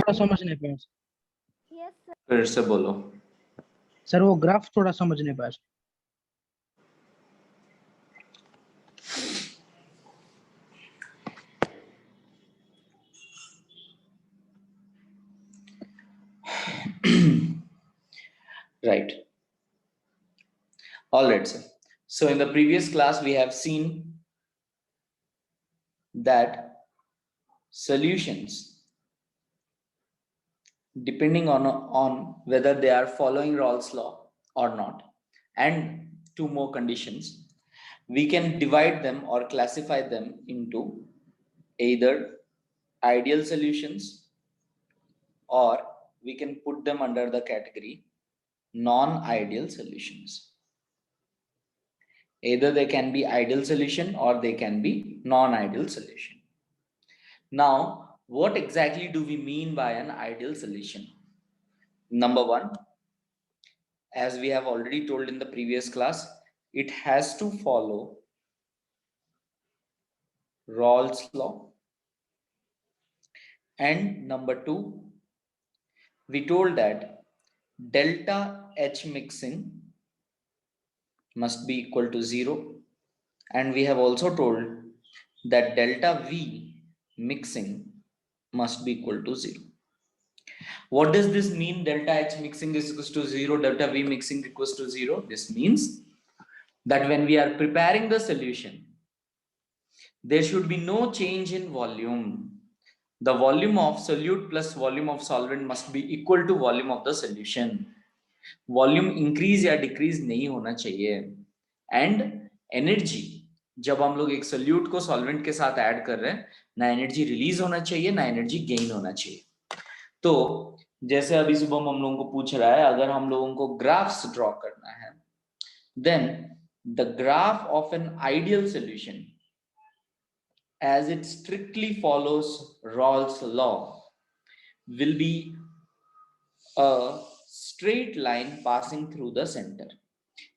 थोड़ा समझ नहीं पाया फिर से बोलो सर, वो ग्राफ थोड़ा समझ नहीं पाया। right. All right, sir. So in the previous class we have seen that solutions, depending on whether they are following Rawls law or not, and two more conditions, we can divide them or classify them into either ideal solutions, or we can put them under the category non-ideal solutions. Either they can be ideal solution or they can be non-ideal solution. Now, what exactly do we mean by an ideal solution? Number one, as we have already told in the previous class, it has to follow Rawls law. And number two, we told that delta H mixing must be equal to 0. And we have also told that delta V mixing must be equal to 0. What does this mean? Delta H mixing is equals to 0, delta V mixing equals to 0. This means that when we are preparing the solution, there should be no change in volume. The volume of solute plus volume of solvent must be equal to volume of the solution. Volume increase या decrease नहीं होना चाहिए. And energy, जब हम लोग एक solute को solvent के साथ add कर रहे हैं, ना energy release होना चाहिए, ना energy gain होना चाहिए. तो जैसे अभी शुभम हम लोगों को पूछ रहा है, अगर हम लोगों को graphs draw करना है, then the graph of an ideal solution, as it strictly follows Rawls law, will be a straight line passing through the center.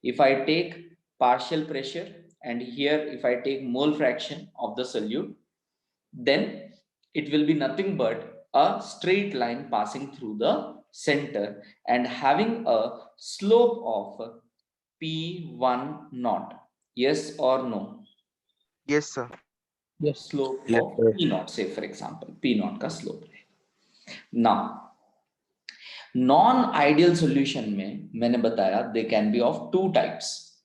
If I take partial pressure and here if I take mole fraction of the solute, then it will be nothing but a straight line passing through the center and having a slope of P1 naught. Yes or no? Yes, sir. Yes. Slope Yes, of sir. P naught, say for example, P naught का slope. Now, non-ideal solution में मैंने बताया they can be of two types.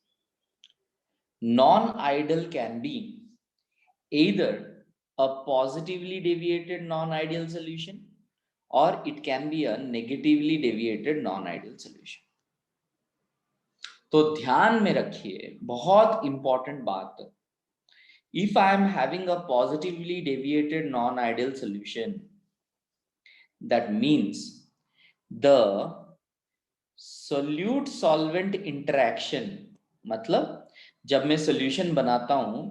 Non-ideal can be either a positively deviated non-ideal solution or it can be a negatively deviated non-ideal solution. तो ध्यान में रखिए, बहुत important बात. If I am having a positively deviated non-ideal solution, that means the solute solvent interaction, मतलब जब मैं solution बनाता हूं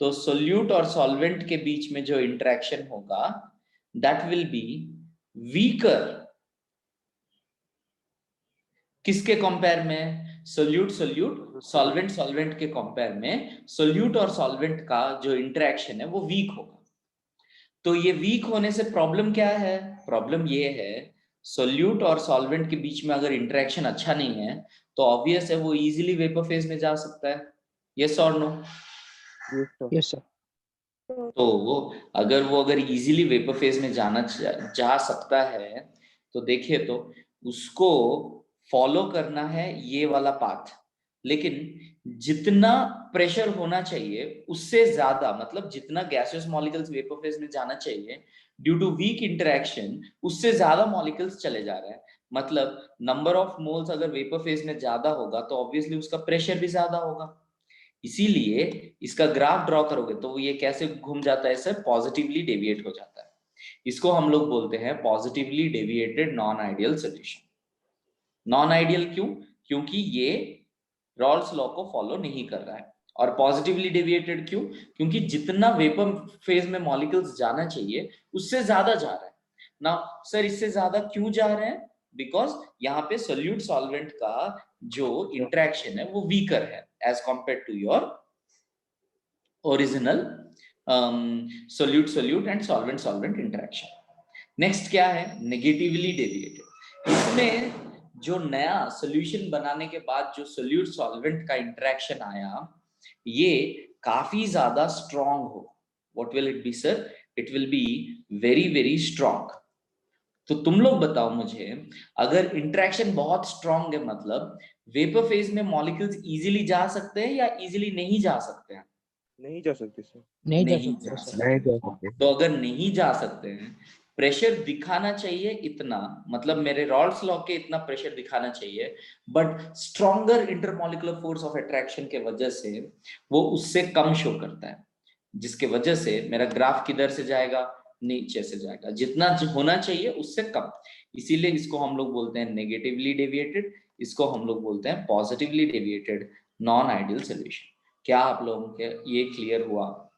तो solute और solvent के बीच में जो interaction होगा, that will be weaker. किसके कंपेयर में? solute solvent के कंपेयर में solute और solvent का जो interaction है वो weak होगा. तो ये weak होने से प्रॉब्लम क्या है? प्रॉब्लम ये है, solute और solvent के बीच में अगर interaction अच्छा नहीं है तो obvious है वो easily vapor phase में जा सकता है. Yes or no? Yes, sir. Yes sir. तो अगर easily vapor phase में जा सकता है तो देखिए तो उसको फॉलो करना है ये वाला पाथ, लेकिन जितना प्रेशर होना चाहिए उससे ज्यादा, मतलब जितना गैसियस मॉलिक्यूल्स वेपर फेज में जाना चाहिए ड्यू टू वीक इंटरेक्शन, उससे ज्यादा मॉलिक्यूल्स चले जा रहे हैं. मतलब नंबर ऑफ मोल्स अगर वेपर फेज में ज्यादा होगा तो ऑब्वियसली उसका प्रेशर भी ज्यादा होगा. इसीलिए इसका ग्राफ ड्रॉ करोगे तो ये कैसे घूम जाता है सर? पॉजिटिवली डेविएट हो जाता है. इसको हम लोग बोलते हैं positively deviated non ideal solution. Non ideal क्यों? क्योंकि ये रॉल्स लॉ को फॉलो नहीं कर रहा है. और पॉजिटिवली डेविएटेड क्यों? क्योंकि जितना वेपर फेज में मॉलिक्यूल्स जाना चाहिए उससे ज्यादा जा रहा है ना. सर इससे ज्यादा क्यों जा रहे हैं? बिकॉज यहाँ पे सोल्यूट सॉल्वेंट का जो इंटरेक्शन है वो वीकर है as compare to your original solute and solvent interaction. Next क्या है, नेगेटिवली डेविएटेड। इसमें जो नया सॉल्यूशन बनाने के बाद जो सोल्यूट सॉल्वेंट का इंटरेक्शन आया, ये काफी ज्यादा स्ट्रॉन्ग हो। What will it be sir? It will be very very strong. तो तुम लोग बताओ मुझे, अगर इंटरेक्शन बहुत स्ट्रॉन्ग है, मतलब वेपर फेज में मॉलिक्यूल्स इजीली जा सकते हैं या इजीली नहीं जा सकते हैं? नहीं जा सकते सर। नहीं जा नहीं सकते जा सर। सकते। नहीं जा सकते। तो अगर नहीं जा सकते हैं, प्रेशर दिखाना चाहिए इतना, मतलब मेरे रॉल्स लॉ के इतना प्रेशर दिखाना चाहिए, but stronger intermolecular force of attraction के वजह से वो उससे कम शो करता है, जिसके वजह से मेरा ग्राफ किधर से जाएगा, नीचे से जाएगा, जितना होना चाहिए उससे कम। इसीलिए इसको हम लोग बोलते हैं नेगेटिवली डेविएटेड, इसको हम लोग बोलते हैं positively deviated non ideal solution. क्या आप लोगों के ये क्लियर हुआ?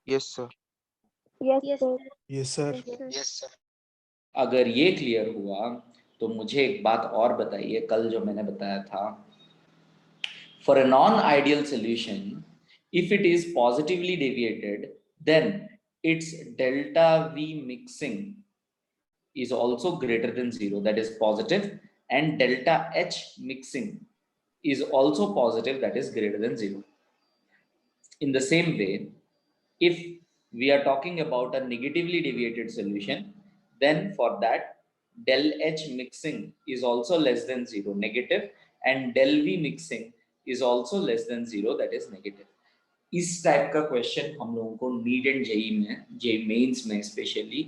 Yes sir. Yes, sir. Yes sir. Yes sir. अगर ये क्लियर हुआ तो मुझे एक बात और बताइए, कल जो मैंने बताया था, for a non ideal solution if it is positively deviated, then its delta V mixing is also greater than 0, that is positive, and delta H mixing is also positive, that is greater than 0. In the same way, if we are talking about a negatively deviated solution, then for that del H mixing is also less than 0, negative, and del V mixing is also less than 0, that is negative. इस type का question हम लोगों को neat and JEE में, JEE mains में specially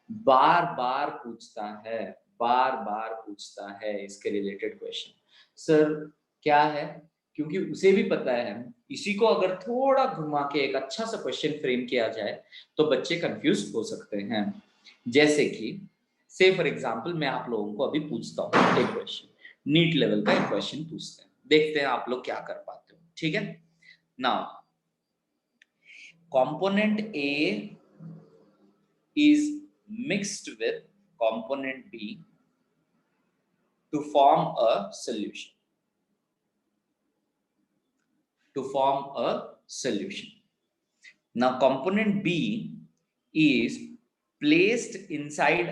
बार बार पूछता है, बार बार पूछता है इसके रिलेटेड क्वेश्चन। सर क्या है, क्योंकि उसे भी पता है इसी को अगर थोड़ा घुमा के एक अच्छा सा क्वेश्चन फ्रेम किया जाए तो बच्चे कंफ्यूज हो सकते हैं। जैसे कि से फॉर एग्जांपल मैं आप लोगों को अभी पूछता हूँ एक क्वेश्चन, नीट लेवल का एक क्वेश्चन पूछते हैं, देखते हैं आप लोग क्या कर पाते हो। ठीक है, now component A is mixed with component B to form a solution. Now component B is placed inside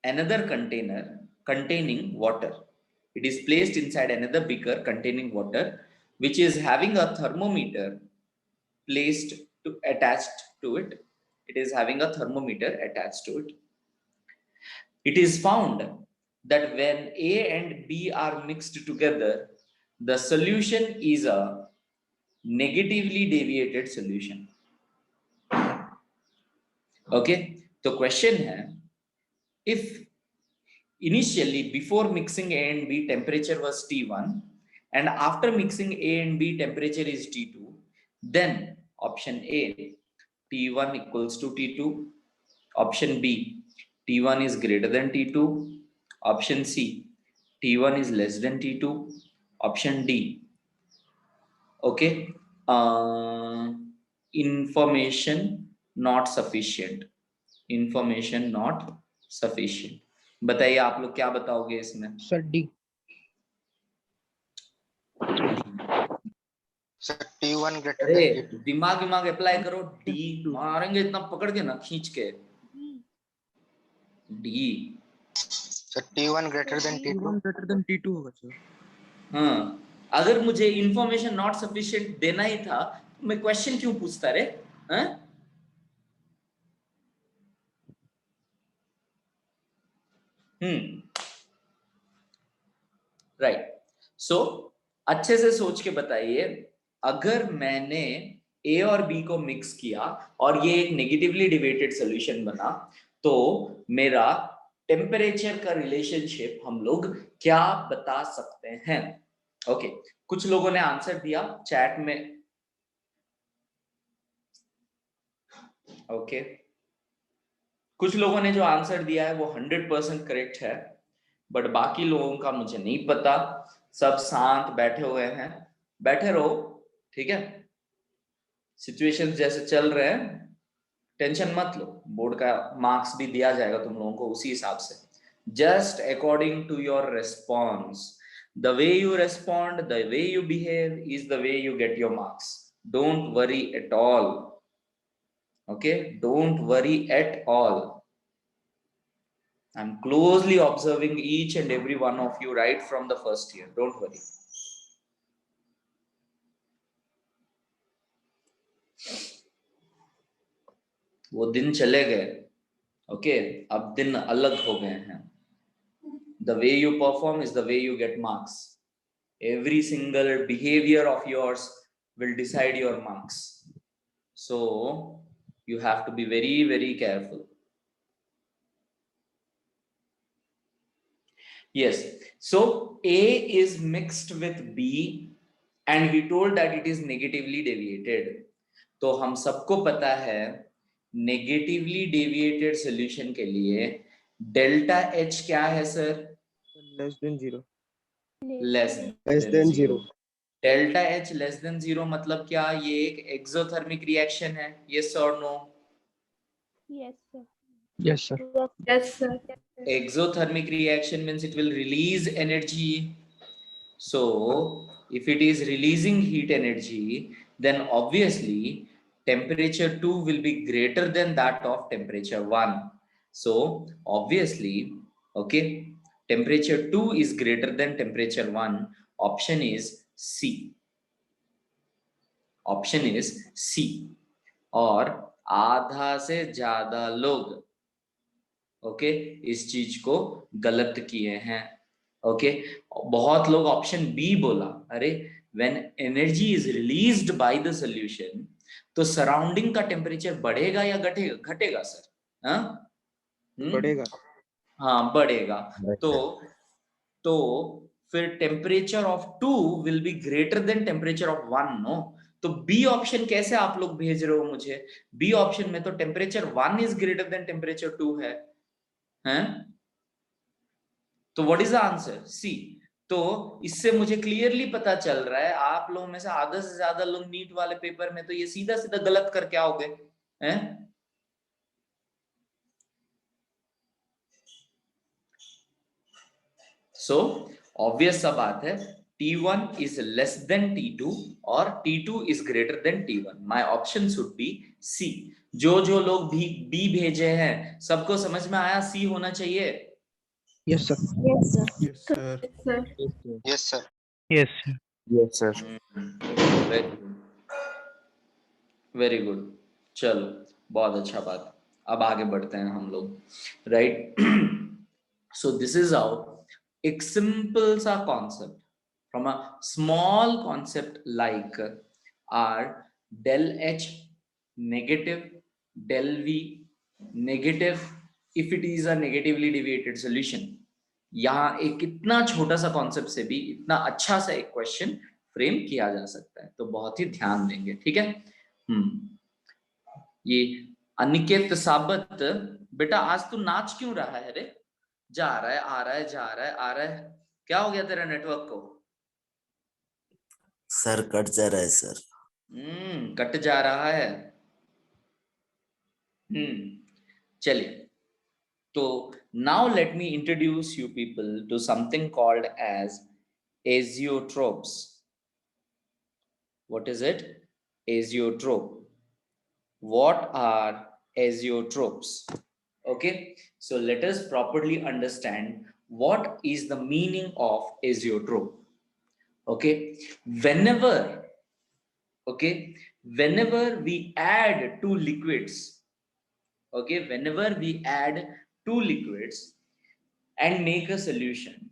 another container containing water. It is placed inside another beaker containing water, which is having a thermometer placed attached to it. It is having a thermometer attached to it. It is found that when A and B are mixed together, the solution is a negatively deviated solution. Okay, the question है, if initially before mixing A and B temperature was T1 and after mixing A and B temperature is T2, then option A, T1 equals to T2, option B, T1 is greater than T2, option C, T1 is less than T2, option D. Okay, information not sufficient, information not sufficient. बताइए आप लोग क्या बताओगे इसमें? Sir D. Sir T1 greater अरे than T2. दिमाग apply करो, D मारेंगे इतना पकड़ के ना खींच के। D sir T1 greater than T2. Greater than T2 होगा सर। हाँ, अगर मुझे इंफॉर्मेशन नॉट सफिशिएंट देना ही था तो मैं क्वेश्चन क्यों पूछता रे? हाँ? राइट, सो अच्छे से सोच के बताइए, अगर मैंने ए और बी को मिक्स किया और ये एक नेगेटिवली डिवेटेड सॉल्यूशन बना, तो मेरा टेम्परेचर का रिलेशनशिप हम लोग क्या बता सकते हैं? ओके, कुछ लोगों ने आंसर दिया चैट में। ओके, कुछ लोगों ने जो आंसर दिया है वो 100% करेक्ट है, बट बाकी लोगों का मुझे नहीं पता। सब शांत बैठे हुए हैं, बैठे रहो, ठीक है। सिचुएशंस जैसे चल रहे हैं टेंशन मत लो, बोर्ड का मार्क्स भी दिया जाएगा तुम लोगों को उसी हिसाब से, just according to your response. The way you respond, the way you behave is the way you get your marks, don't worry at all. Okay, don't worry at all. I'm closely observing each and every one of you right from the first year. Don't worry. वो दिन चले गए. Okay, अब दिन अलग हो गए हैं. The way you perform is the way you get marks. Every single behavior of yours will decide your marks. So you have to be very, very careful. Yes, so A is mixed with B and we told that it is negatively deviated. तो हम सबको पता है negatively deviated solution के लिए delta H क्या है sir? Less than 0. Less than 0. Delta H less than 0 मतलब क्या? ये एक एक्सोथर्मिक रिएक्शन है. यस और no? Yes, sir. Yes, sir. Yes, sir. Exothermic reaction means it will release energy. So if it is releasing heat energy, then obviously temperature 2 will be greater than that of temperature 1. So obviously, okay, temperature 2 is greater than temperature 1. Option is C. Option is C. और आधा से ज्यादा लोग okay इस चीज को गलत किए हैं. ओके बहुत लोग ऑप्शन बी बोला. अरे when energy is released by the solution तो सराउंडिंग का टेम्परेचर बढ़ेगा या घटेगा? घटेगा सर. हाँ बढ़ेगा. हाँ बढ़ेगा. तो फिर temperature of 2 will be greater than temperature of 1. No, तो बी ऑप्शन कैसे आप लोग भेज रहे हो मुझे? बी ऑप्शन में तो temperature 1 is greater than temperature 2 है. हैं? तो व्हाट इज द आंसर? सी. तो इससे मुझे क्लियरली पता चल रहा है आप लोगों में से आधा से ज्यादा लोग नीट वाले पेपर में तो ये सीधा सीधा गलत करके आओगे. हैं? सो ऑब्वियस सा बात है T1 is less than T2 और T2 is greater than T1. My option should be C. जो लोग भी B भेजे हैं सबको समझ में आया C होना चाहिए. Yes, sir. Yes, sir. Yes, sir. Yes, sir. Yes, sir. Yes, sir. Very good. चलो बहुत अच्छा बात. अब आगे बढ़ते हैं हम लोग. Right. So this is how एक सिंपल सा concept from a small concept like or del H negative, del V negative if it is a negatively deviated solution. यहाँ एक इतना छोटा सा कॉन्सेप्ट से भी इतना अच्छा सा एक क्वेश्चन फ्रेम किया जा सकता है. तो बहुत ही ध्यान देंगे. ठीक है. ये अनिकेत साबत बेटा आज तू नाच क्यों रहा है रे? जा रहा है आ रहा है जा रहा है आ रहा है. क्या हो गया तेरा नेटवर्क को? सर कट जा रहा है सर. कट जा रहा है. चलिए. तो now let me introduce you people to something called as azeotropes. What is it? Azeotrope. What are azeotropes? Okay, so let us properly understand what is the meaning of azeotrope. Okay, whenever we add two liquids, whenever we add two liquids and make a solution,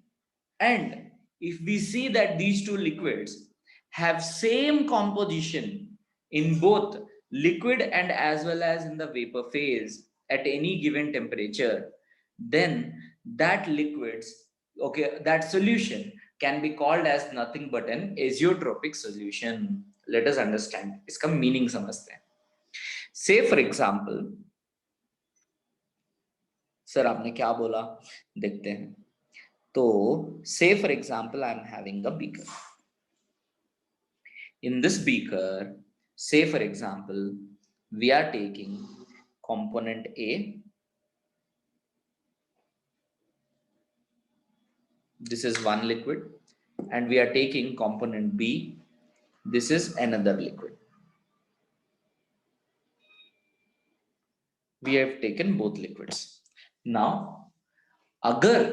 and if we see that these two liquids have same composition in both liquid and as well as in the vapor phase at any given temperature, then that that solution can be called as nothing but an azeotropic solution. Let us understand इसका meaning समझते हैं. Say for example, sir आपने क्या बोला देखते हैं. तो say for example I am having a beaker. In this beaker, say for example we are taking component A. This is one liquid, and we are taking component B. This is another liquid. we have taken both liquids. Now अगर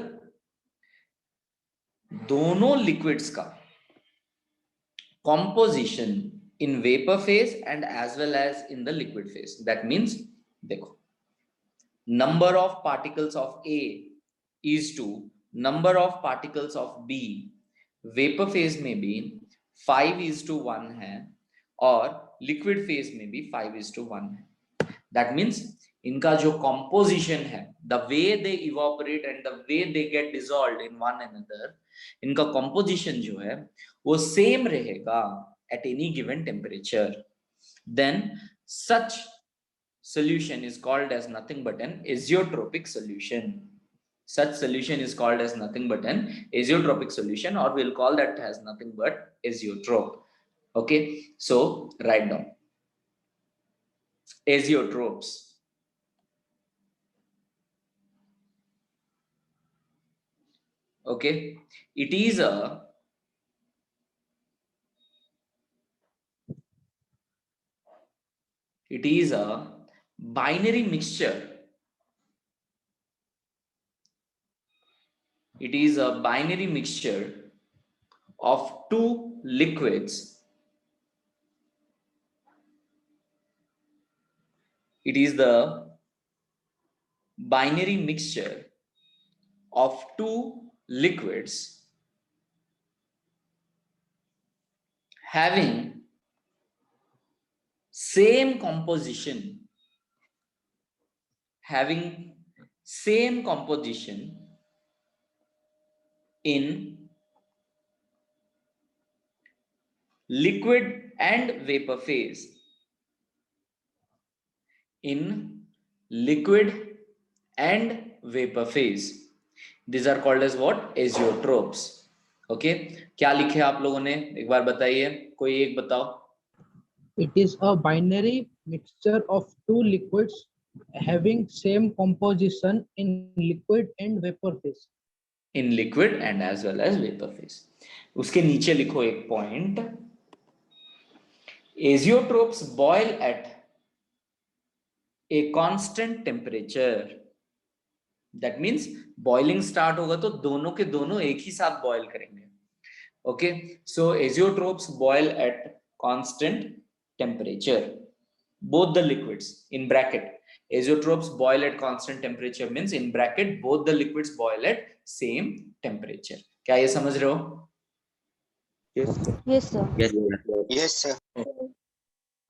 दोनों liquids का composition in vapor phase and as well as in the liquid phase, that means देखो number of particles of A is to number of particles of B, vapor phase में भी 5:1 है और liquid phase में भी 5:1 है. That means इनका जो composition है, the way they evaporate and the way they get dissolved in one another, इनका composition जो है वो same रहेगा at any given temperature. Then such solution is called as nothing but an azeotropic solution. Such solution is called as nothing but an azeotropic solution, or we'll call that as nothing but azeotrope. Okay, so write down azeotropes. Okay, it is a binary mixture. It is a binary mixture of two liquids. It is the binary mixture of two liquids having same composition, in liquid and vapor phase. In liquid and vapor phase. These are called as what? Azeotropes. Okay, क्या लिखे आप लोगों ने, एक बार बताइए, कोई एक बताओ. It is a binary mixture of two liquids having same composition in liquid and vapor phase. In liquid and as well as vapor phase. उसके नीचे लिखो एक point. Azeotropes boil at a constant temperature. That means boiling start होगा तो दोनों के दोनों एक ही साथ boil करेंगे. Okay, so azeotropes boil at constant temperature. Both the liquids, in bracket, azeotropes boil at constant temperature means in bracket both the liquids boil at same temperature. क्या ये समझ रहे हो? Yes, sir. Yes, sir. Yes, sir.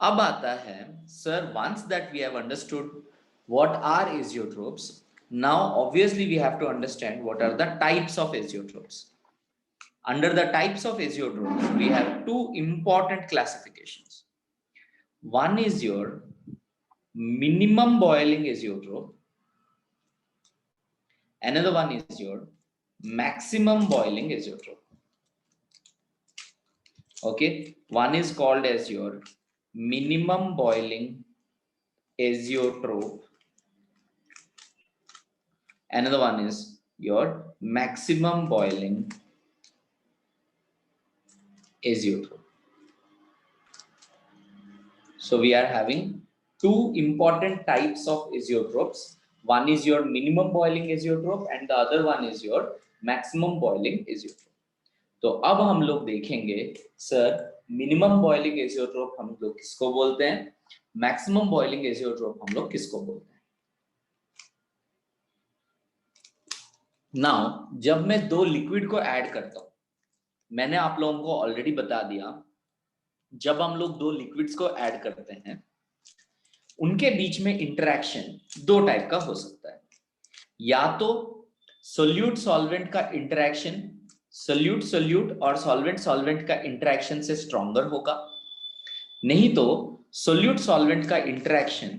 अब आता है, sir, once that we have understood what are azeotropes, now obviously we have to understand what are the types of azeotropes. Under the types of azeotropes, we have two important classifications. One is your minimum boiling azeotrope. Another one is your maximum boiling azeotrope. Okay, one is called as your minimum boiling azeotrope. Another one is your maximum boiling azeotrope. So we are having two important types of azeotropes. One is your minimum boiling azeotrope and the other one is your maximum boiling azeotrope. तो अब हम लोग देखेंगे, sir, minimum boiling azeotrope हम लोग किसको बोलते हैं, मैक्सिमम बॉइलिंग एजियोट्रोप हम लोग किसको बोलते हैं. नाउ जब मैं दो लिक्विड को ऐड करता हूं, मैंने आप लोगों को ऑलरेडी बता दिया, जब हम लोग दो लिक्विड्स को ऐड करते हैं उनके बीच में इंटरेक्शन दो टाइप का हो सकता है. या तो सोल्यूट सॉल्वेंट का इंटरेक्शन सोल्यूट सोल्यूट और सॉल्वेंट सॉल्वेंट का इंटरेक्शन से स्ट्रॉन्गर होगा, नहीं तो सोल्यूट सॉल्वेंट का interaction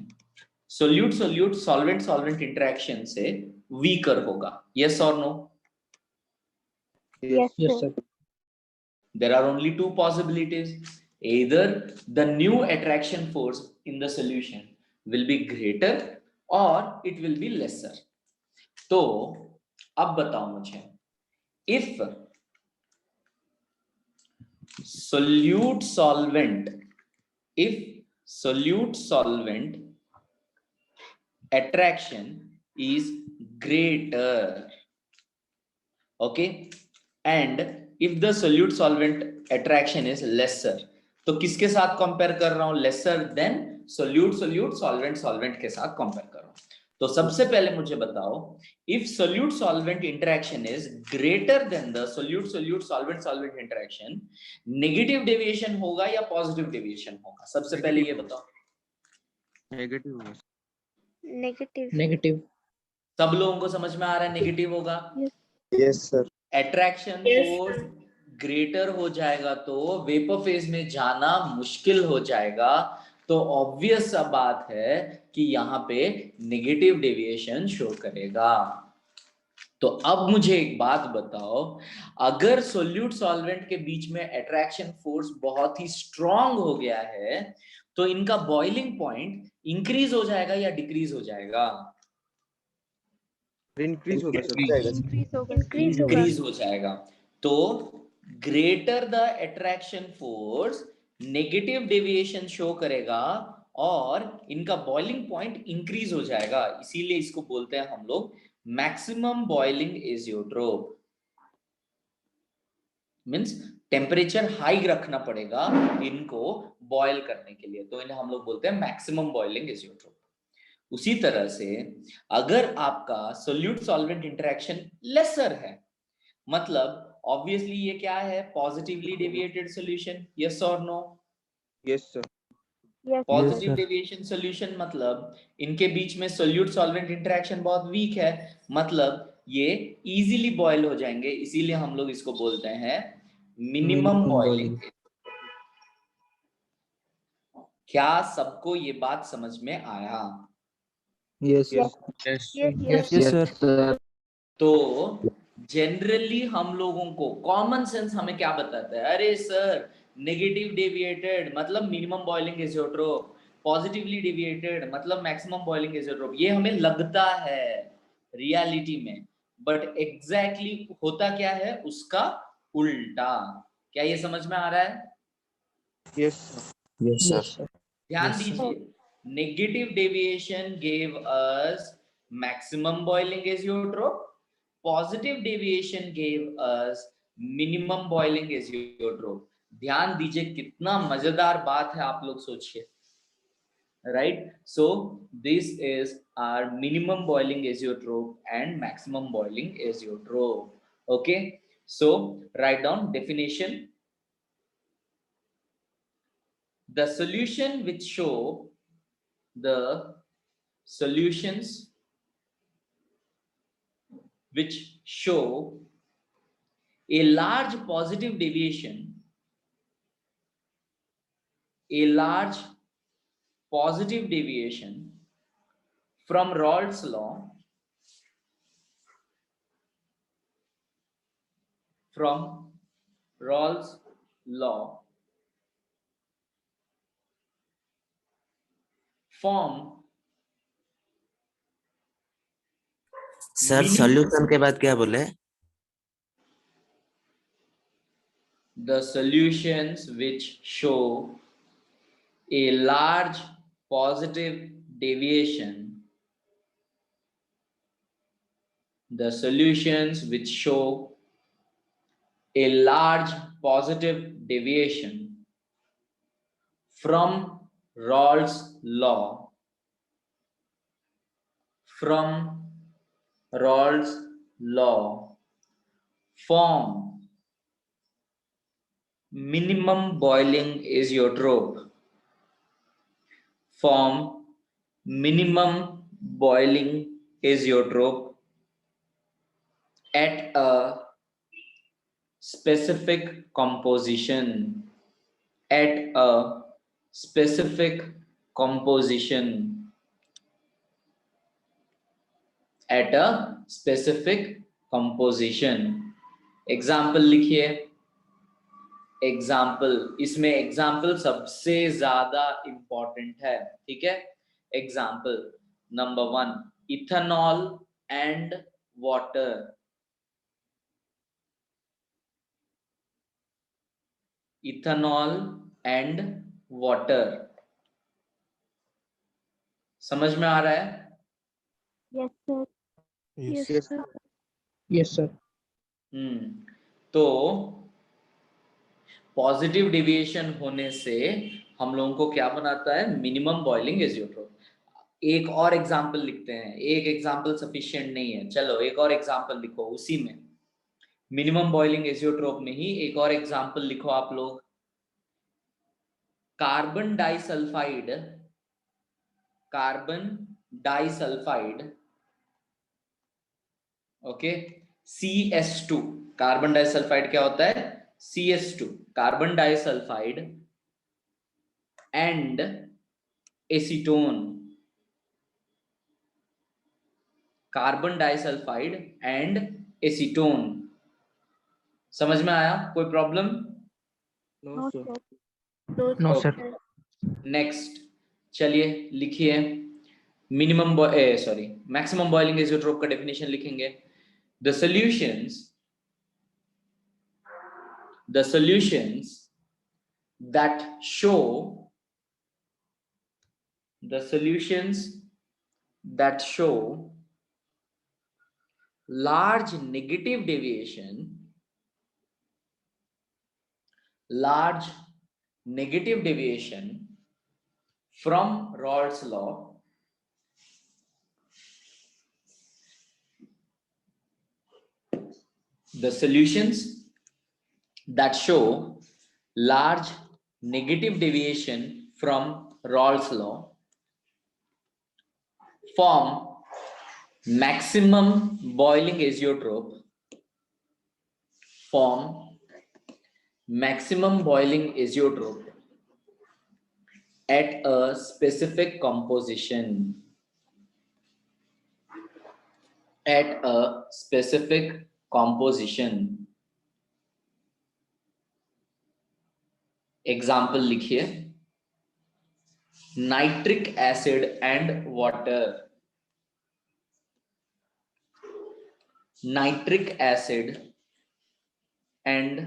solute solute solvent solvent interaction से वीकर होगा. यस और no? Yes, Yes, sir. sir. There are only two possibilities. Either the new attraction force in the solution will be greater or it will be lesser. तो अब बताओ मुझे, if solute solvent attraction is greater. Okay, and if the solute solvent attraction is lesser, तो किसके साथ compare कर रहा हूं? lesser than solute solute solvent solvent के साथ कंपेयर कर रहा हूं. तो सबसे पहले मुझे बताओ, if solute solvent interaction is greater than the solute solute solvent solvent interaction, negative deviation होगा या positive deviation होगा? सबसे पहले ये बताओ. नेगेटिव होगा। Negative. Negative. सब लोगों को समझ में आ रहा है नेगेटिव होगा? Yes sir. Attraction Yes, force greater हो जाएगा तो वेपर फेज में जाना मुश्किल हो जाएगा, तो ऑब्वियस सा बात है कि यहाँ पे नेगेटिव डेविएशन शो करेगा. तो अब मुझे एक बात बताओ, अगर सोल्यूट सॉल्वेंट के बीच में अट्रैक्शन फोर्स बहुत ही स्ट्रांग हो गया है, तो इनका बॉइलिंग पॉइंट इंक्रीज हो जाएगा या डिक्रीज हो जाएगा? इंक्रीज होगा सर। increase होगा. Increase होगा. इंक्रीज हो जाएगा. तो greater the attraction force negative deviation show करेगा और इनका बॉइलिंग पॉइंट इंक्रीज हो जाएगा. इसीलिए इसको बोलते हैं हम लोग maximum boiling azeotrope. Means temperature high रखना पड़ेगा इनको बॉयल करने के लिए, तो इन्हें हम लोग बोलते हैं मैक्सिमम बॉइलिंग एजियोट्रोप. उसी तरह से अगर आपका सोल्यूट सॉल्वेंट इंटरेक्शन लेसर है, मतलब ऑब्वियसली ये क्या है? Positively deviated solution. यस और no? Yes sir. Yes, positive sir. Deviation solution मतलब इनके बीच में सोल्यूट सॉल्वेंट इंटरेक्शन बहुत वीक है, मतलब ये इजीली बॉयल हो जाएंगे. इसीलिए हम लोग इसको बोलते हैं मिनिमम बॉइलिंग. क्या सबको ये बात समझ में आया? Yes. Yes. Yes. Yes, yes. Yes, sir. तो जनरली हम लोगों को कॉमन सेंस हमें क्या बताता है? अरे सर, नेगेटिव डेविएटेड मतलब minimum boiling azeotrope, positively deviated मतलब मैक्सिमम बॉइलिंग एजियोट्रोप. ये हमें लगता है रियलिटी में, बट एग्जैक्टली होता क्या है उसका उल्टा. क्या ये समझ में आ रहा है? Yes Yes, sir. Yes, sir. ध्यान Yes, sir. दीजिए, negative deviation gave us maximum boiling azeotrope, positive deviation gave us minimum boiling azeotrope. ध्यान दीजिए, कितना मजेदार बात है, आप लोग सोचिए. Right, so this is our minimum boiling azeotrope and maximum boiling azeotrope. Okay, so write down definition. The solution which show the solutions which show a large positive deviation, a large positive deviation from Raoult's law, from Raoult's law, form sir solution के बाद क्या बोले? the solutions which show a large positive deviation, the solutions which show a large positive deviation from Raoult's law, from Raoult's law, form minimum boiling azeotrope, form minimum boiling azeotrope at a specific composition, at a specific composition, at a specific composition. Example लिखिए. Example, इसमें example सबसे ज्यादा important है, ठीक है. Example number 1, ethanol and water. Ethanol and water. समझ में आ रहा है? Yes, sir. Yes. Yes, sir. Yes, sir. तो पॉजिटिव डेविएशन होने से हम लोगों को क्या बनाता है, मिनिमम बॉइलिंग एजियोट्रोप। एक और एग्जांपल लिखते हैं, एक एग्जांपल सफिशिएंट नहीं है, चलो एक और एग्जांपल लिखो उसी में, मिनिमम बॉइलिंग एजियोट्रोप में ही एक और एग्जांपल लिखो आप लोग। Carbon disulphide, carbon disulphide, okay, CS2, carbon disulphide क्या होता है, CS2, carbon disulphide and acetone, carbon disulphide and acetone. समझ में आया, कोई problem? No, No, sir. sir. No, Okay. sir. Next चलिए लिखिए, minimum sorry maximum boiling azeotrope का डेफिनेशन लिखेंगे। The solutions that show large negative deviation from Raoult's law the solutions that show large negative deviation from Raoult's law form maximum boiling azeotrope at a specific composition. Example लिखिए, nitric acid and water, nitric acid and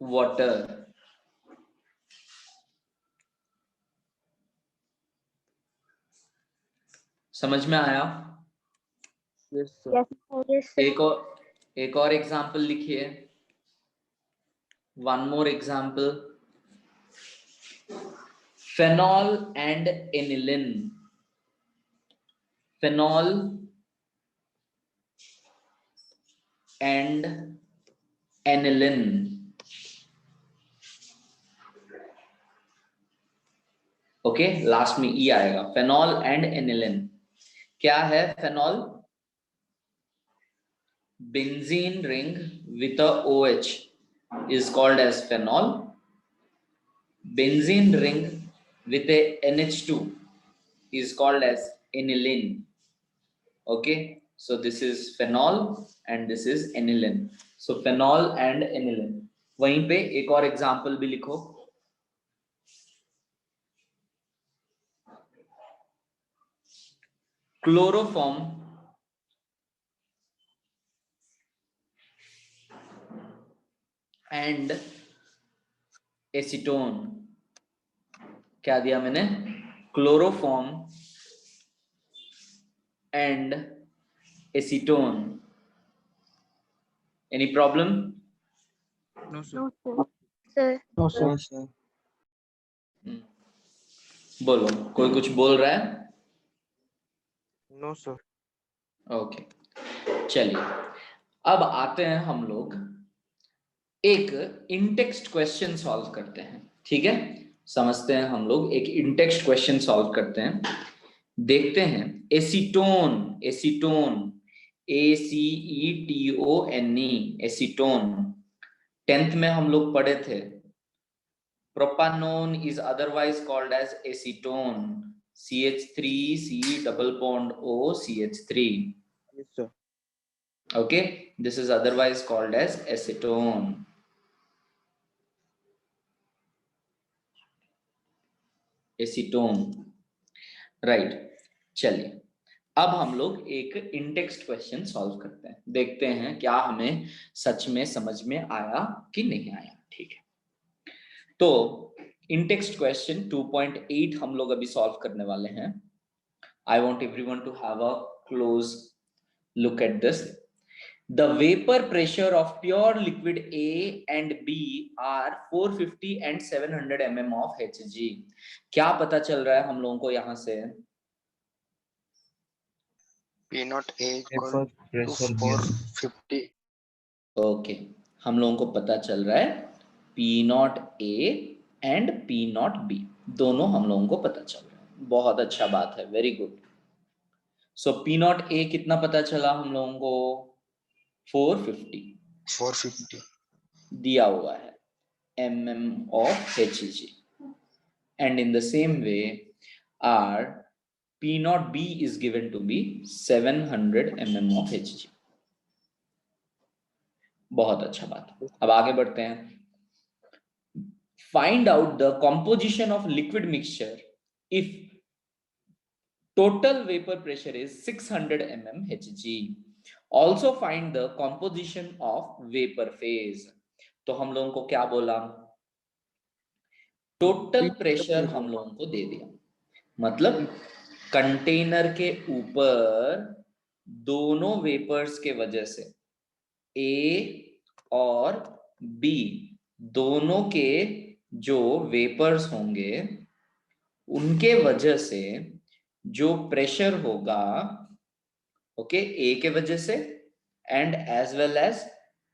water. समझ में आया? Yes, sir. Yes, sir. Yes, sir. एक और example लिखिए, one more example, phenol and aniline, phenol and aniline, okay, last में ई आएगा, phenol and aniline. क्या है phenol? Benzene ring with a OH is called as phenol. Benzene ring with a NH2 is called as aniline. Okay, so this is phenol and this is aniline. So phenol and aniline. वहीं पे एक और example भी लिखो, chloroform and acetone. क्या दिया मैंने? Chloroform and acetone. Any problem? No, sir. No, sir. Sir. No, sir. No, sir. बोलो, कोई कुछ बोल रहा है? No, sir. ओके, चलिए अब आते हैं हम लोग एक इंटेक्स्ट क्वेश्चन सॉल्व करते हैं, ठीक है? समझते हैं हम लोग, एक इंटेक्स्ट क्वेश्चन सॉल्व करते हैं, देखते हैं। Acetone, acetone, ACETONE, acetone 10th में हम लोग पढ़े थे। Propanone is otherwise called as acetone, CH3 C double bond O CH3. Yes, sir. Okay, this is otherwise called as acetone. Acetone, right. चलिए अब हम लोग एक इंटेक्स्ट क्वेश्चन सॉल्व करते हैं, देखते हैं क्या हमें सच में समझ में आया कि नहीं आया, ठीक है? तो इंटेक्स्ट क्वेश्चन 2.8 हम लोग अभी सॉल्व करने वाले हैं। I want everyone to have a close look at this. The vapor pressure of pure liquid A and B are 450 and 700 mm of Hg. क्या पता चल रहा है हम लोगों को यहाँ से? P naught A equal Vapor to pressure 450. Okay, हम लोगों को पता चल रहा है P not A and P not B, दोनों हम लोगों को पता चल रहा है। बहुत अच्छा बात है, very good. So P not A कितना पता चला हम लोगों को? 450 दिया हुआ है mm of Hg, and in the same way our P naught B is given to be 700 mm of Hg। बहुत अच्छा बात। अब आगे बढ़ते हैं। Find out the composition of liquid mixture if total vapor pressure is 600 mm Hg. Also find the composition of vapor phase। तो हम लोगों को क्या बोला? टोटल प्रेशर हम लोगों को दे दिया, मतलब कंटेनर के ऊपर दोनों वेपर्स के वजह से ए और बी दोनों के जो वेपर्स होंगे उनके वजह से जो प्रेशर होगा, ओके, ए के वजह से and as well as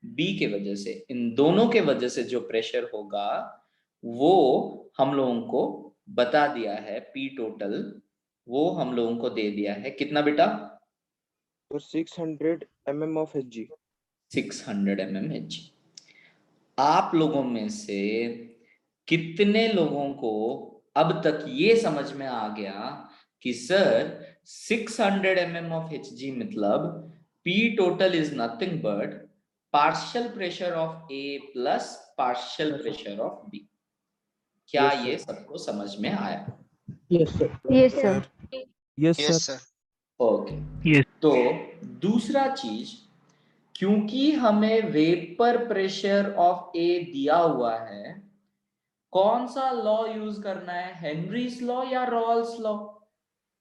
B के वजह से, इन दोनों के वजह से जो प्रेशर होगा वो हम लोगों को बता दिया है। पी टोटल वो हम लोगों को दे दिया है कितना बेटा? तो 600 mm of Hg। 600 mm Hg। आप लोगों में से कितने लोगों को अब तक ये समझ में आ गया कि सर 600 mm of Hg मतलब P total is nothing but partial pressure of A plus partial pressure of B। क्या Yes, sir. ये सबको समझ में आया? Yes, sir. Yes, sir. Yes, Yes, sir. sir. Okay, तो दूसरा चीज, क्योंकि हमें वेपर प्रेशर ऑफ ए दिया हुआ है, कौन सा लॉ यूज करना है? हेनरीज लॉ या Rawls law?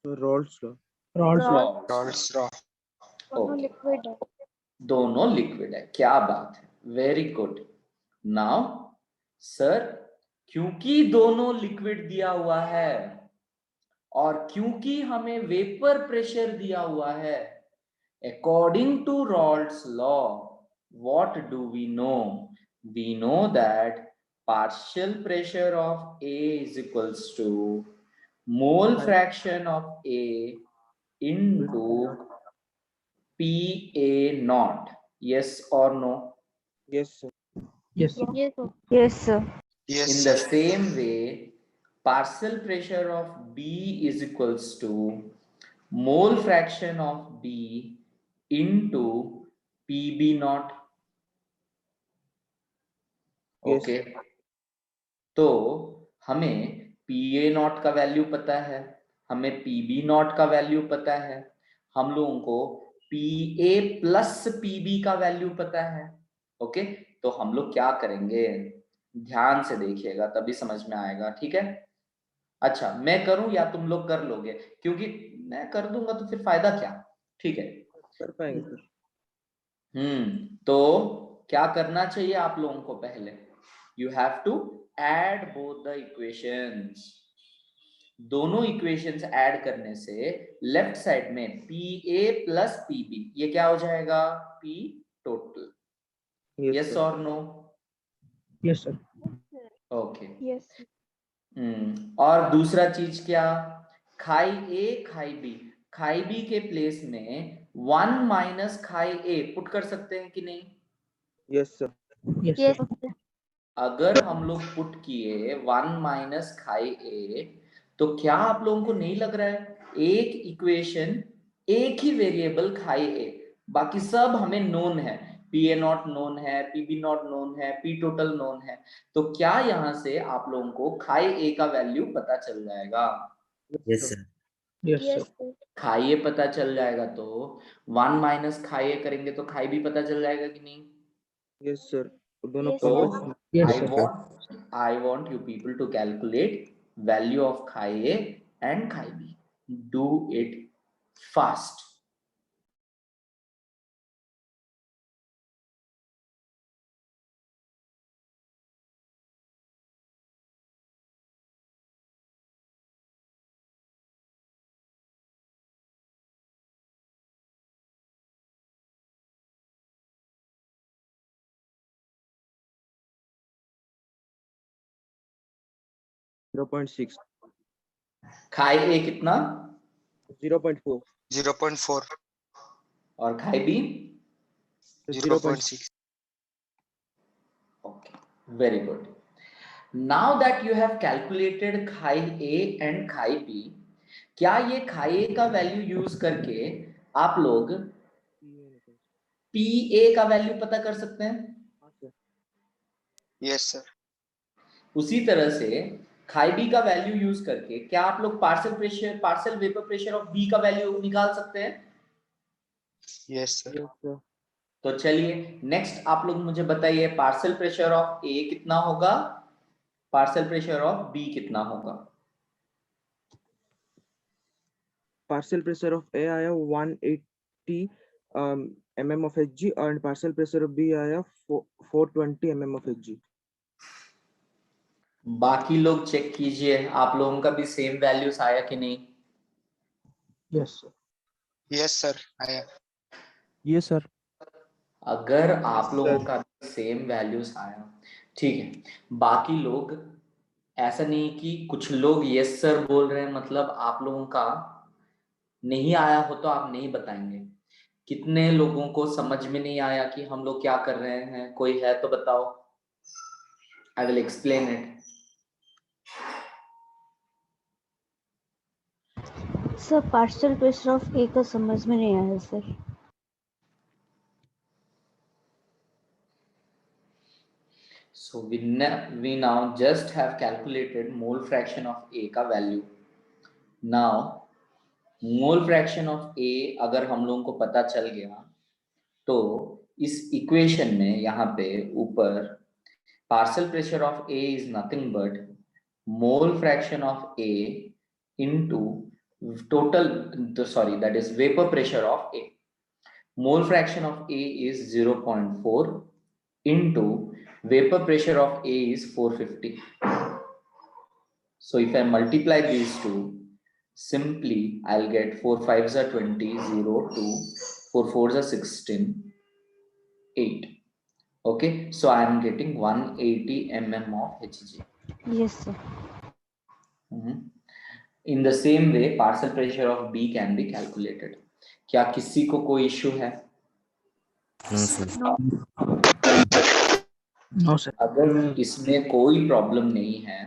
So Rolls law। Rolls law. Rolls law. दोनों लिक्विड है। दोनों लिक्विड है, क्या बात है, वेरी गुड। नाउ सर, क्योंकि दोनों लिक्विड दिया हुआ है और क्योंकि हमें वेपर प्रेशर दिया हुआ है, according to Raoult's law what do we know? We know that partial pressure of A is equals to mole fraction of A into PA naught. Yes or no? Yes, sir। Yes, sir. Yes, sir. Yes, sir. Yes, In sir. the same way, partial pressure of B is equals to mole fraction of B into PB naught। Yes, okay, तो हमें PA not का value पता है, हमें PB not का value पता है, हम लोगों को PA प्लस PB का वैल्यू पता है। ओके, तो हम लोग क्या करेंगे, ध्यान से देखिएगा तभी समझ में आएगा, ठीक है? अच्छा, मैं करूं या तुम लोग कर लोगे? क्योंकि मैं कर दूंगा तो फिर फायदा क्या, ठीक है? कर पाएंगे सर। तो क्या करना चाहिए आप लोगों को? पहले you have to add both the equations. दोनों इक्वेशंस ऐड करने से लेफ्ट साइड में PA प्लस PB, ये क्या हो जाएगा? P total. Yes, yes sir। और no? Yes, sir. Okay. Yes. और दूसरा चीज क्या? खाई A खाई B, खाई B के प्लेस में 1 माइनस खाई A पुट कर सकते हैं कि नहीं? Yes, sir। Yes, Yes, sir. sir. अगर हम लोग पुट किए 1 माइनस खाई A, तो क्या आप लोगों को नहीं लग रहा है एक इक्वेशन एक ही वेरिएबल खाई A, बाकी सब हमें नोन है, PA नॉट नोन है, PB नॉट नोन है, P टोटल नोन है, तो क्या यहाँ से आप लोगों को खाई A का वैल्यू पता चल जाएगा? Yes sir. Yes, Yes, sir. sir. खाई A पता चल जाएगा तो 1 माइनस खाई A करेंगे तो खाई B पता चल जाएगा कि नहीं? Yes, sir। दोनों Yes, So sir. Yes, I sir. want you people to calculate value of chi A and chi B. Do it fast. Zero point 0.6. खाई ए कितना 0.4. 0.4. और खाई B 0.6. okay, very good. Now that you have calculated खाई A and खाई B, क्या ये खाई ए का वैल्यू यूज करके आप लोग पी ए का वैल्यू पता कर सकते हैं? Yes sir. उसी तरह से खाई बी का वैल्यू यूज करके क्या आप लोग partial vapour pressure of B का वैल्यू निकाल सकते हैं? Yes sir. Yes sir. तो चलिए नेक्स्ट आप लोग मुझे बताइए, पार्शियल प्रेशर ऑफ ए कितना होगा, पार्शियल प्रेशर ऑफ बी कितना होगा? Partial pressure of A आया 180 mm of Hg and partial pressure of B आया 420 mm of Hg. बाकी लोग चेक कीजिए आप लोगों का भी सेम वैल्यूज आया कि नहीं? Yes, sir. Yes sir. I am. Yes, sir. अगर आप लोगों का सेम वैल्यूज आया, ठीक है, बाकी लोग ऐसा नहीं कि कुछ लोग यस सर बोल रहे हैं मतलब आप लोगों का नहीं आया हो तो आप नहीं बताएंगे। कितने लोगों को समझ में नहीं आया कि हम लोग क्या कर रहे हैं? कोई है तो बताओ, I will explain it. Sir partial pressure of A का समझ में नहीं आया sir. So we now just have calculated mole fraction of A का value. Now mole fraction of A अगर हम लोगों को पता चल गया तो इस इक्वेशन में यहाँ पे ऊपर partial pressure of A is nothing but mole fraction of A into that is vapor pressure of A. Mole fraction of A is 0.4 into vapor pressure of A is 450. So if I multiply these two, simply I'll get 4 5s are 20, 0, 2, 4 4s are 16, 8. Okay, so I am getting 180 mm of Hg. Yes sir. In the same way, partial pressure of B can be calculated. क्या किसी को कोई issue है? No, sir. No, sir. अगर इसमें कोई problem नहीं है,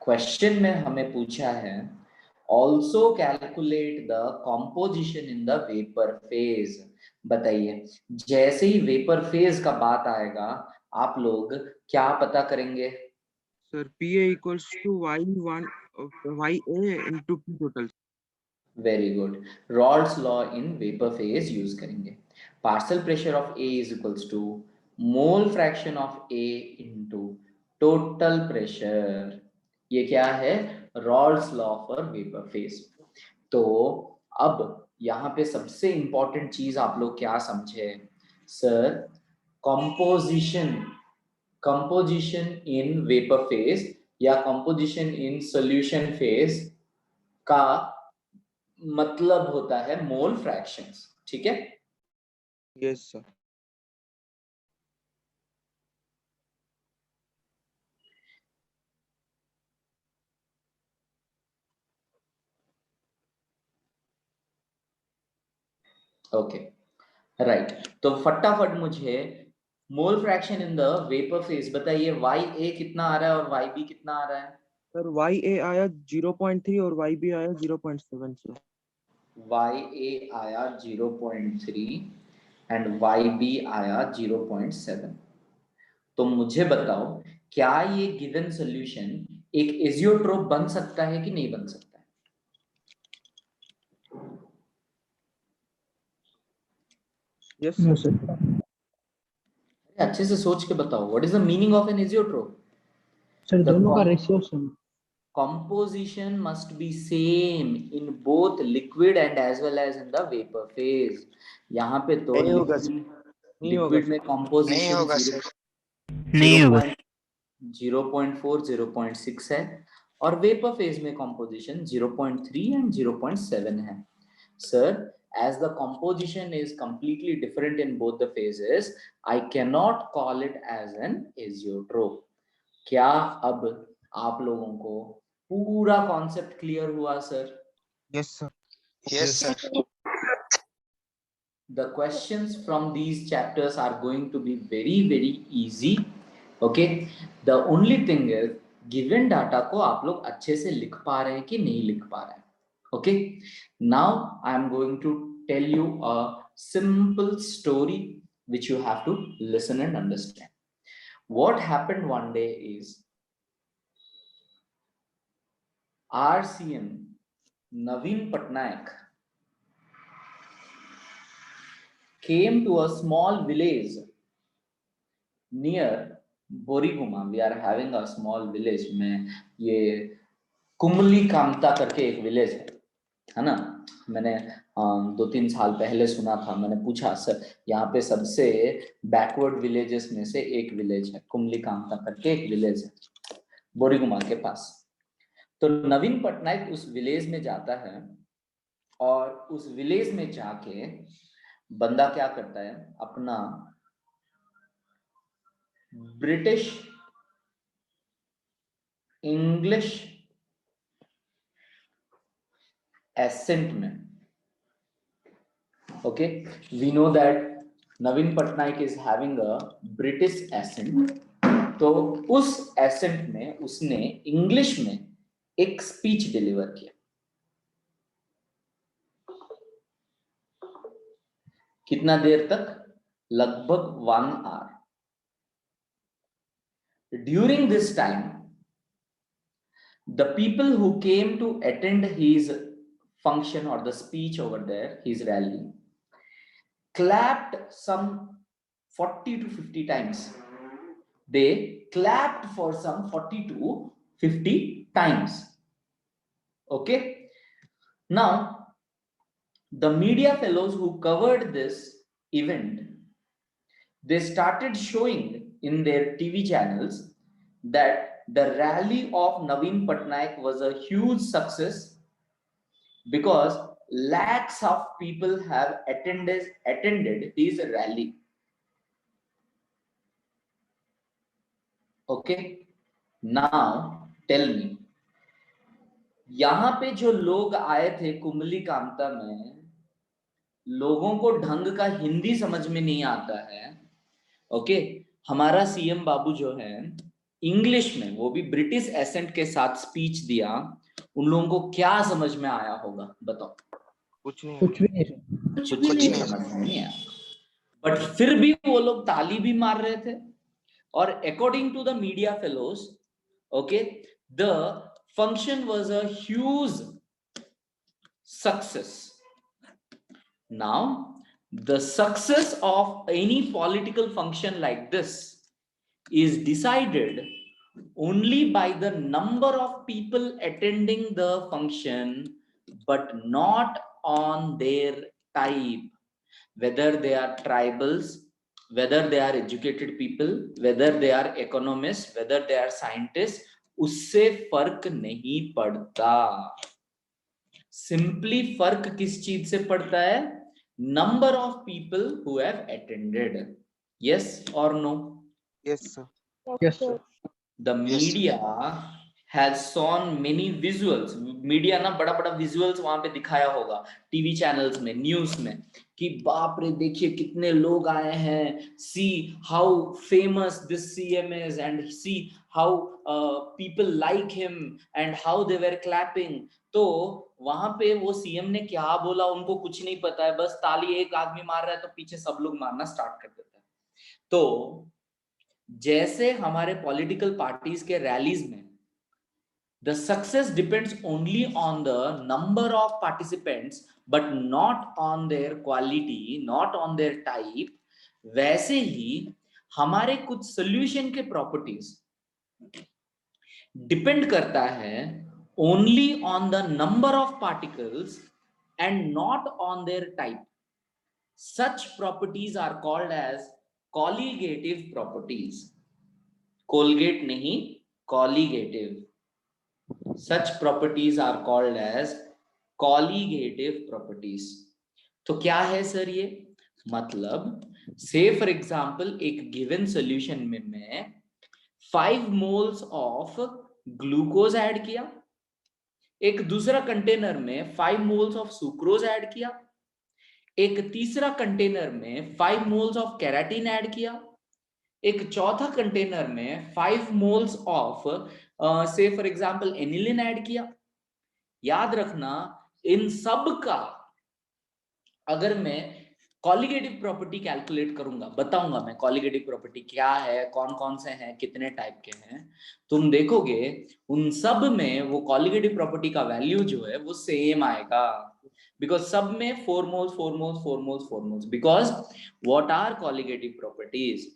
क्वेश्चन में हमें पूछा है also calculate the composition in the vapor phase. बताइए, जैसे ही वेपर फेज का बात आएगा आप लोग क्या पता करेंगे? Sir, PA equals to YA into P total. Very good, Raoult's law in vapour phase use करेंगे। Partial pressure of A is equals to mole fraction of A into total pressure. ये क्या है? Raoult's law for vapour phase. तो अब यहाँ पे सबसे important चीज आप लोग क्या समझे sir? Composition in vapour phase या कंपोजिशन इन सॉल्यूशन फेज का मतलब होता है मोल फ्रैक्शंस, ठीक है? Yes sir. ओके राइट, तो फटाफट मुझे mole fraction in the vapour phase बताइए। वाई ए कितना आ रहा है और वाई बी कितना आ रहा है? Sir, YA आया 0.3 और YB आया 0.7 sir. वाई ए आया 0.3 एंड वाई बी आया 0.7। तो मुझे बताओ क्या ये गिवन सॉल्यूशन एक एजियोट्रोप बन सकता है कि नहीं बन सकता है? Yes No, sir. sir. अच्छे से सोच के बताओ, what is the meaning of an azeotrope? Sir दोनों का ratio same. composition must be same in both liquid and as well as in the vapor phase. यहाँ पे तो नहीं होगा सर, नहीं होगा liquid में नहीं composition होगा सर। 0.4 0.6 है और वेपर फेज में composition 0.3 and 0.7 है. Sir, as the composition is completely different in both the phases, I cannot call it as an azeotrope. क्या अब आप लोगों को पूरा कॉन्सेप्ट क्लियर हुआ sir? Yes sir. Yes sir. The questions from these chapters are going to be very easy. Okay, the only thing is given data को आप लोग अच्छे से लिख पा रहे हैं कि नहीं लिख पा रहे हैं. Okay, now I am going to tell you a simple story which you have to listen and understand. What happened one day is our CM Naveen Patnaik came to a small village near Boriguma. We are having a small village में ये कुमली कामता करके एक village है ना. मैंने 2-3 साल पहले सुना था. मैंने पूछा सर यहाँ पे सबसे बैकवर्ड विलेजेस में से एक विलेज है, कुमली कामता करके एक विलेज है बोरीगुमा के पास. तो नवीन पटनायक उस विलेज में जाता है और उस विलेज में जाके बंदा क्या करता है, अपना ब्रिटिश इंग्लिश एसेंट में. Okay, we know that Naveen Patnaik is having a British accent. तो उस एसेंट में उसने इंग्लिश में एक स्पीच डिलीवर किया. कितना देर तक? लगभग 1 hour. During this time, the people who came to attend his function or the speech over there, his rally, clapped some 40 to 50 times. They clapped for some 40 to 50 times. Okay. Now, the media fellows who covered this event, they started showing in their TV channels that the rally of Naveen Patnaik was a huge success because lakhs of people have attended his rally. Okay, now tell me, यहाँ पे जो लोग आए थे कुमली कामता में, लोगों को ढंग का हिंदी समझ में नहीं आता है. ओके, हमारा सीएम बाबू जो है इंग्लिश में, वो भी ब्रिटिश एसेंट के साथ स्पीच दिया. उन लोगों को क्या समझ में आया होगा बताओ? कुछ नहीं। कुछ भी नहीं. कुछ भी समझ में नहीं आया. बट फिर भी वो लोग ताली भी मार रहे थे. और according to the media fellows, okay, the function was a huge success. Now, the success of any political function like this is decided only by the number of people attending the function, but not on their type. Whether they are tribals, whether they are educated people, whether they are economists, whether they are scientists, उससे फर्क नहीं पड़ता. Simply फर्क किस चीज से पड़ता है? Number of people who have attended. Yes or no? Yes sir. Yes sir. The media has shown many visuals. Media ना बड़ा बड़ा विजुअल्स वहां पे दिखाया होगा टीवी चैनल्स में, न्यूज में, कि बाप रे देखिए कितने लोग आए हैं, see how famous this CM is and see how people like him and how they were clapping. तो वहां पे वो सीएम ने क्या बोला उनको कुछ नहीं पता है, बस ताली एक आदमी मार रहा है तो पीछे सब लोग मारना स्टार्ट कर देते हैं. तो जैसे हमारे पॉलिटिकल पार्टीज के रैलीज में the success depends only on the number of participants but not on their quality, not on their type, वैसे ही हमारे कुछ solution के properties डिपेंड करता है only on the number of particles and not on their type, such properties are called as colligative properties. Colgate नहीं, colligative. Such properties are called as colligative properties. तो क्या है सर ये? मतलब से फॉर एग्जांपल एक गिवन सॉल्यूशन में मैं 5 मोल्स ऑफ ग्लूकोज ऐड किया, एक दूसरा कंटेनर में 5 मोल्स ऑफ सुक्रोज ऐड किया, एक तीसरा कंटेनर में 5 मोल्स ऑफ केराटिन ऐड किया, एक चौथा कंटेनर में 5 मोल्स ऑफ से फॉर एग्जांपल एनिलिन ऐड किया। याद रखना इन सब का अगर मैं कॉलीगेटिव प्रॉपर्टी कैलकुलेट करूंगा, बताऊंगा मैं कॉलीगेटिव प्रॉपर्टी क्या है, कौन कौन से हैं, कितने टाइप के हैं, तुम देखोगे उन सब में वो कॉलीगेटिव प्रॉपर्टी का वैल्यू जो है वो सेम आएगा, बिकॉज सब में 4 moles 4 moles 4 moles 4 moles. Because what are colligative properties?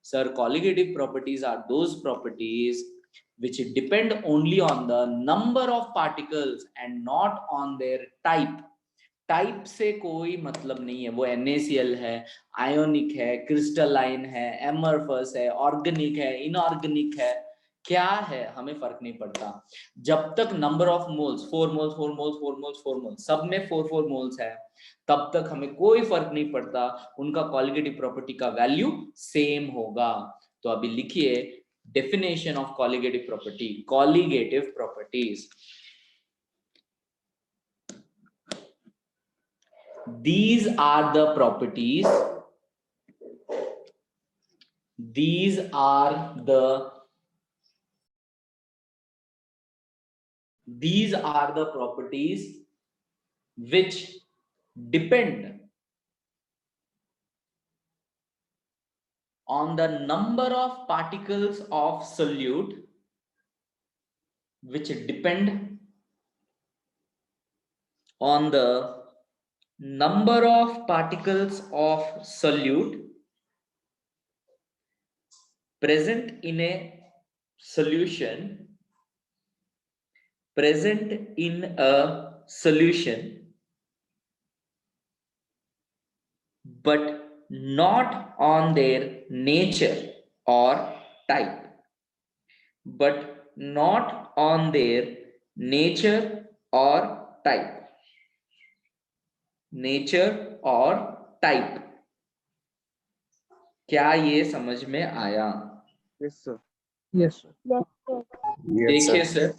Sir, colligative properties are those properties which depend only on the number of particles and not on their type. Type से कोई मतलब नहीं है, वो NaCl है, ionic है, crystalline है, amorphous है, ऑर्गेनिक है, इनऑर्गेनिक है, क्या है हमें फर्क नहीं पड़ता। जब तक number of moles 4 moles 4 moles 4 moles 4 moles सब में 4 मोल्स है, तब तक हमें कोई फर्क नहीं पड़ता, उनका कॉलीगेटिव प्रॉपर्टी का वैल्यू सेम होगा। तो अभी लिखिए definition of colligative property. Colligative properties. These are the properties. These are the properties which depend on the number of particles of solute, which depend on the number of particles of solute present in a solution, but not on their nature or type, but not on their nature or type, nature or type। क्या ये समझ में आया? Yes, sir. Yes, sir. देखिए sir,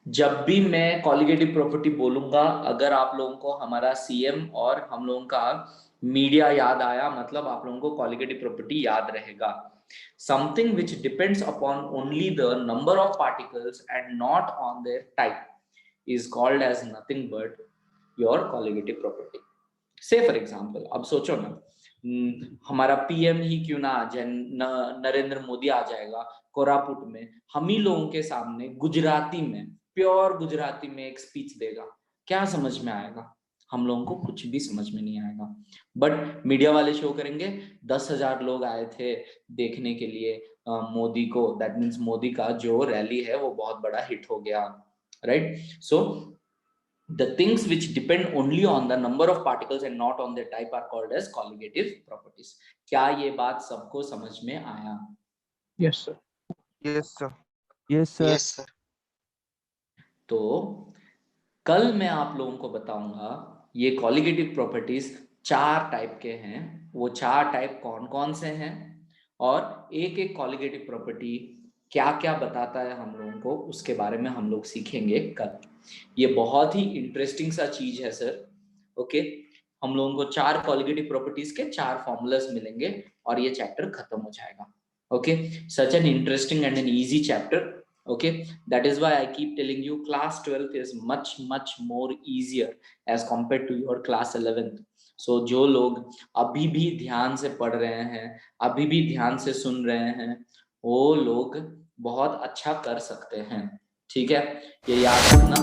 जब भी मैं colligative property बोलूंगा, अगर आप लोगों को हमारा CM और हम लोगों का मीडिया याद आया, मतलब आप लोगों को कॉलीगेटिव प्रॉपर्टी याद रहेगा। Something which depends upon only the number of particles and not on their type is called as nothing but your colligative property. Say for example, अब सोचो ना, हमारा PM ही क्यों ना आ जाए, नरेंद्र मोदी आ जाएगा कोरापुट में, हम ही लोगों के सामने गुजराती में, प्योर गुजराती में एक स्पीच देगा, क्या समझ में आएगा? हम लोगों को कुछ भी समझ में नहीं आएगा। बट मीडिया वाले शो करेंगे 10,000 लोग आए थे देखने के लिए मोदी को, दैट मीन्स मोदी का जो रैली है वो बहुत बड़ा हिट हो गया, right? So the things which depend only on the number of particles and not on their type are called as colligative properties. क्या ये बात सबको समझ में आया? Yes, sir. Yes, sir. Yes, sir. Yes, sir. तो कल मैं आप लोगों को बताऊंगा ये कॉलीगेटिव प्रॉपर्टीज 4 टाइप के हैं, वो 4 टाइप कौन कौन से हैं, और एक एक कॉलीगेटिव प्रॉपर्टी क्या क्या बताता है हम लोगों को, उसके बारे में हम लोग सीखेंगे कल। ये बहुत ही इंटरेस्टिंग सा चीज है सर। ओके, हम लोगों को 4 कॉलीगेटिव प्रॉपर्टीज के 4 फॉर्मूलास मिलेंगे और ये चैप्टर खत्म हो जाएगा। Okay, such an interesting and an easy chapter. Okay, that is why I keep telling you class 12th is much more easier as compared to your class 11th. So जो लोग अभी भी ध्यान से पढ़ रहे हैं, अभी भी ध्यान से सुन रहे हैं, वो लोग बहुत अच्छा कर सकते हैं। ठीक है, ये याद रखना।